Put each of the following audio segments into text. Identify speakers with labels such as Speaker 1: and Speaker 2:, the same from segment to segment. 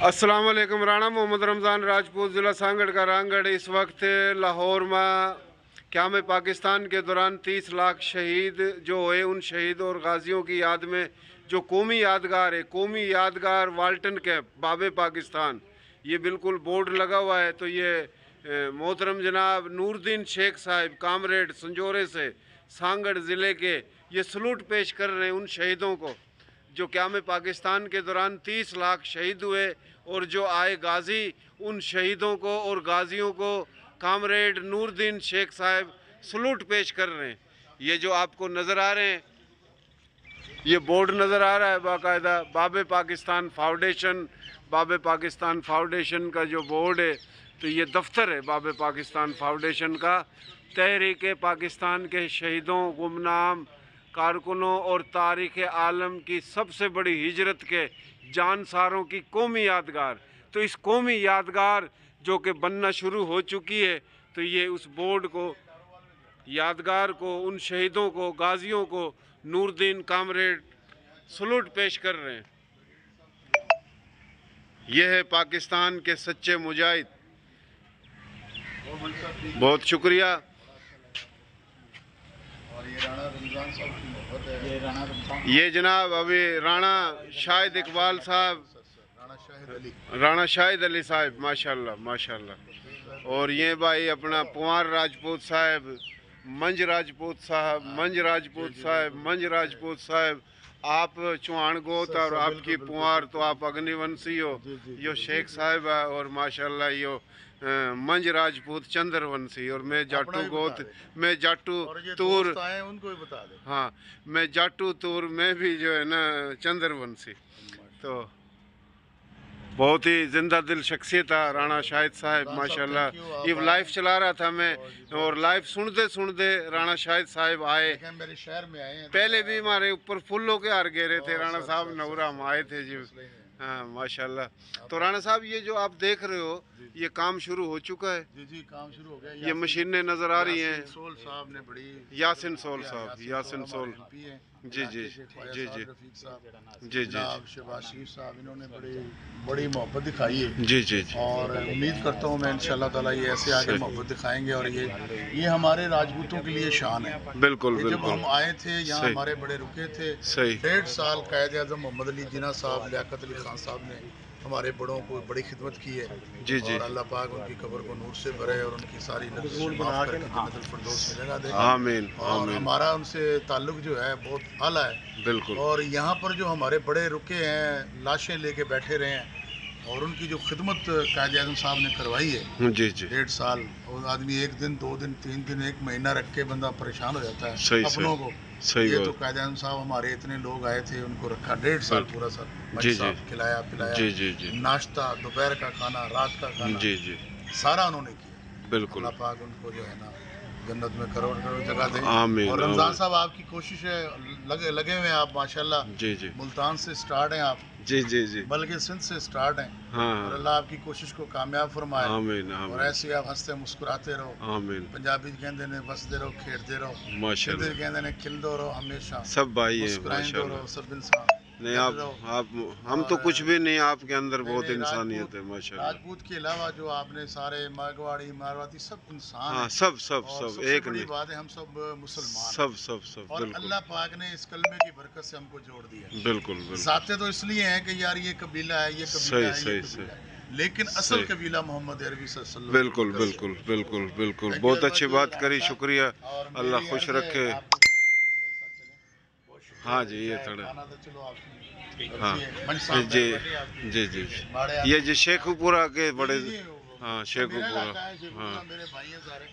Speaker 1: अस्सलाम वालेकुम। राणा मोहम्मद रमज़ान राजपूत ज़िला सांगड़ का रांगड़ इस वक्त लाहौर में क़याम पाकिस्तान के दौरान 30 लाख शहीद जो हुए, उन शहीद और गाजियों की याद में जो कौमी यादगार है, कौमी यादगार वाल्टन कैंप बाबे पाकिस्तान, ये बिल्कुल बोर्ड लगा हुआ है। तो ये मोहतरम जनाब नूरुद्दीन शेख साहब कामरेड संजोरे से सांगड़ ज़िले के ये सलूट पेश कर रहे हैं उन शहीदों को जो क़याम पाकिस्तान के दौरान 30 लाख शहीद हुए, और जो आए गाजी उन शहीदों को और गाजियों को कामरेड नूरुद्दीन शेख साहब सलूट पेश कर रहे हैं। ये जो आपको नज़र आ रहे हैं, ये बोर्ड नज़र आ रहा है बाकायदा बाबे पाकिस्तान फाउंडेशन, बाबे पाकिस्तान फाउंडेशन का जो बोर्ड है, तो ये दफ्तर है बाबे पाकिस्तान फाउंडेशन का। तहरीक पाकिस्तान के शहीदों, गुमनाम कारकुनों और तारीख़ आलम की सबसे बड़ी हिजरत के जानसारों की कौमी यादगार। तो इस कौमी यादगार जो कि बनना शुरू हो चुकी है, तो ये उस बोर्ड को, यादगार को, उन शहीदों को, गाजियों को नूरुद्दीन कामरेड सलूट पेश कर रहे हैं। यह है पाकिस्तान के सच्चे मुजाहिद। बहुत शुक्रिया।
Speaker 2: और ये राणा रमज़ान साहब की मोहब्बत है।
Speaker 1: ये जनाब अभी राणा शाहिद इकबाल साहब, राणा शाहिद अली साहब, माशाल्लाह माशाल्लाह। और ये भाई अपना पुआर राजपूत साहब, मंज राजपूत साहब, मंज राजपूत साहब, मंज राजपूत साहब, आप चौहान गोत और आपकी पुआर तो आप अग्निवंशी हो। यो शेख साहब है और माशाल्लाह यो मंज राजपूत चंद्रवंशी, और मैं जाटू गोत, मैं जाटू तूर,
Speaker 2: उनको भी बता दे।
Speaker 1: हाँ मैं जाटू तूर, मैं भी जो है ना चंद्रवंशी। तो बहुत ही जिंदा दिल शख्सियत है राणा शाहिद साहब माशाल्लाह। ये लाइव चला रहा था मैं, और लाइव सुनते सुनते राणा शाहिद साहब आए।
Speaker 2: मेरे शहर में आए हैं,
Speaker 1: पहले भी हमारे ऊपर फूलों के हार गिरे थे राणा साहब, नौरा हम आए थे जी। हाँ माशाल्लाह। तो राणा साहब ये जो आप देख रहे हो, ये काम शुरू हो चुका है?
Speaker 2: जी काम शुरू हो गया।
Speaker 1: ये मशीनें नज़र आ रही हैं।
Speaker 2: सोल साहब ने बड़ी,
Speaker 1: यासिन सोल साहब, यासिन सोल, जी जी जी जी जी जी,
Speaker 2: शहबाज शरीफ साहब, इन्होंने बड़ी मोहब्बत दिखाई है।
Speaker 1: जी जी जी।
Speaker 2: और उम्मीद करता हूँ मैं इंशाल्लाह ताला ये ऐसे आगे मोहब्बत दिखाएंगे। और ये हमारे राजपूतों के लिए शान है।
Speaker 1: बिल्कुल
Speaker 2: जब
Speaker 1: बिल्कुल।
Speaker 2: हम आए थे यहाँ, हमारे बड़े रुके थे।
Speaker 1: सही।
Speaker 2: 1.5 साल कायद आज़म मोहम्मद अली जिन्ना साहब, लियाकत अली खान साहब ने हमारे बड़ों को बड़ी खिदमत की है।
Speaker 1: जी जी।
Speaker 2: और अल्लाह पाक उनकी कब्र को नूर से भरे और उनकी सारी लफ्ज़ माफ़ करके जन्नतुल फिरदौस में जगह दे।
Speaker 1: आमीन
Speaker 2: और
Speaker 1: आमीन।
Speaker 2: हमारा उनसे ताल्लुक़ जो है बहुत आला है।
Speaker 1: बिल्कुल।
Speaker 2: और यहाँ पर जो हमारे बड़े रुके हैं, लाशें लेके बैठे रहे हैं, और उनकी जो खिदमत कायद आज़म साहब ने करवाई है
Speaker 1: जी जी।
Speaker 2: 1.5 साल, और आदमी 1 दिन 2 दिन 3 दिन 1 महीना रख के बंदा परेशान हो जाता है
Speaker 1: सही
Speaker 2: अपनों को।
Speaker 1: सही
Speaker 2: ये
Speaker 1: बात।
Speaker 2: तो कायद आज़म साहब हमारे इतने लोग आए थे, उनको रखा 1.5 साल पूरा सर।
Speaker 1: जी जी।
Speaker 2: खिलाया पिलाया,
Speaker 1: जी जी जी।
Speaker 2: नाश्ता, दोपहर का खाना, रात का खाना,
Speaker 1: जी जी
Speaker 2: सारा उन्होंने किया।
Speaker 1: बिल्कुल।
Speaker 2: अल्लाह पाक उनको जो है ना जन्नत में करोड़ करोड़ जगह दे।
Speaker 1: आमीन
Speaker 2: और रमज़ान
Speaker 1: आमीन।
Speaker 2: साहब आपकी कोशिश है, लगे हुए हैं आप माशाल्लाह।
Speaker 1: जी जी
Speaker 2: मुल्तान से स्टार्ट हैं आप,
Speaker 1: जी जी जी।
Speaker 2: बल्कि सिंध से स्टार्ट हैं।
Speaker 1: हाँ
Speaker 2: और अल्लाह आपकी कोशिश को कामयाब फरमाए।
Speaker 1: आमीन
Speaker 2: और
Speaker 1: आमीन
Speaker 2: ऐसे आप हंसते मुस्कुराते रहो।
Speaker 1: आमीन।
Speaker 2: पंजाबी कहते ने बसते रहो, खेड़ते रहो।
Speaker 1: माशाल्लाह।
Speaker 2: सिंधी कहते ने खिलदो रहो हमेशा,
Speaker 1: सब भाई है
Speaker 2: मुस्कुराते
Speaker 1: माशाल्लाह।
Speaker 2: रहो सब इंसान।
Speaker 1: नहीं आप हम तो कुछ भी नहीं, आपके अंदर बहुत इंसानियत है माशाल्लाह।
Speaker 2: राजपूत के अलावा जो आपने सारे मारवाड़ी मारवाती सब इंसान
Speaker 1: हाँ
Speaker 2: हैं।
Speaker 1: सब सब
Speaker 2: और
Speaker 1: सब
Speaker 2: सबसे
Speaker 1: एक
Speaker 2: बड़ी
Speaker 1: नहीं,
Speaker 2: बात है हम सब मुसलमान हैं।
Speaker 1: सब सब सब
Speaker 2: और
Speaker 1: बिल्कुल
Speaker 2: अल्लाह पाक ने इस कलमे की बरकत से हमको जोड़ दिया।
Speaker 1: बिल्कुल बिल्कुल।
Speaker 2: जाते तो इसलिए हैं कि यार ये कबीला है, ये कबीला
Speaker 1: सही
Speaker 2: है,
Speaker 1: सही
Speaker 2: ये
Speaker 1: सही।
Speaker 2: कबीला है, लेकिन असल
Speaker 1: सही।
Speaker 2: कबीला मोहम्मद अरबी सल्लल्लाहु
Speaker 1: बिल्कुल बिल्कुल बिल्कुल बिल्कुल। बहुत अच्छी बात करी, शुक्रिया, अल्लाह खुश रखे। हाँ जी ये थोड़ा, हाँ जी जी जी। ये जी शेखुपुरा के बड़े, हाँ शेखुपुरा, हाँ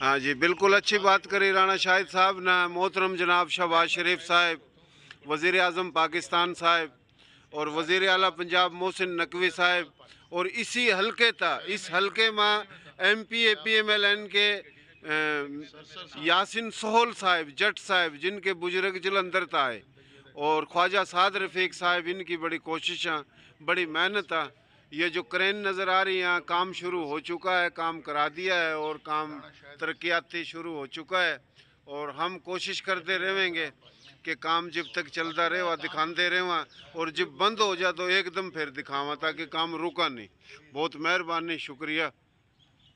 Speaker 1: हाँ जी बिल्कुल। अच्छी बात करी राणा शाहिद साहब ना। मोहतरम जनाब शहबाज शरीफ साहब, वज़ीर आज़म पाकिस्तान साहब, और वज़ीर आला पंजाब मोहसिन नकवी साहब, और इसी हलके था, इस हलके में MP APMLN के यासिन सोहल साहब जट साहब, जिनके बुजुर्ग जलंधर था है, और ख्वाजा साद रफ़ीक साहब, इनकी बड़ी कोशिशें, बड़ी मेहनत है। ये जो क्रेन नज़र आ रही है, काम शुरू हो चुका है, काम करा दिया है, और काम तरक्याती शुरू हो चुका है। और हम कोशिश करते रहेंगे کہ کام جب تک چلتا رہے وہاں دکھاندے رہے وہاں اور جب بند ہو جائے تو ایک دم پھر دکھاواں تاکہ کام رکا نہیں. بہت مہربانی، شکریہ.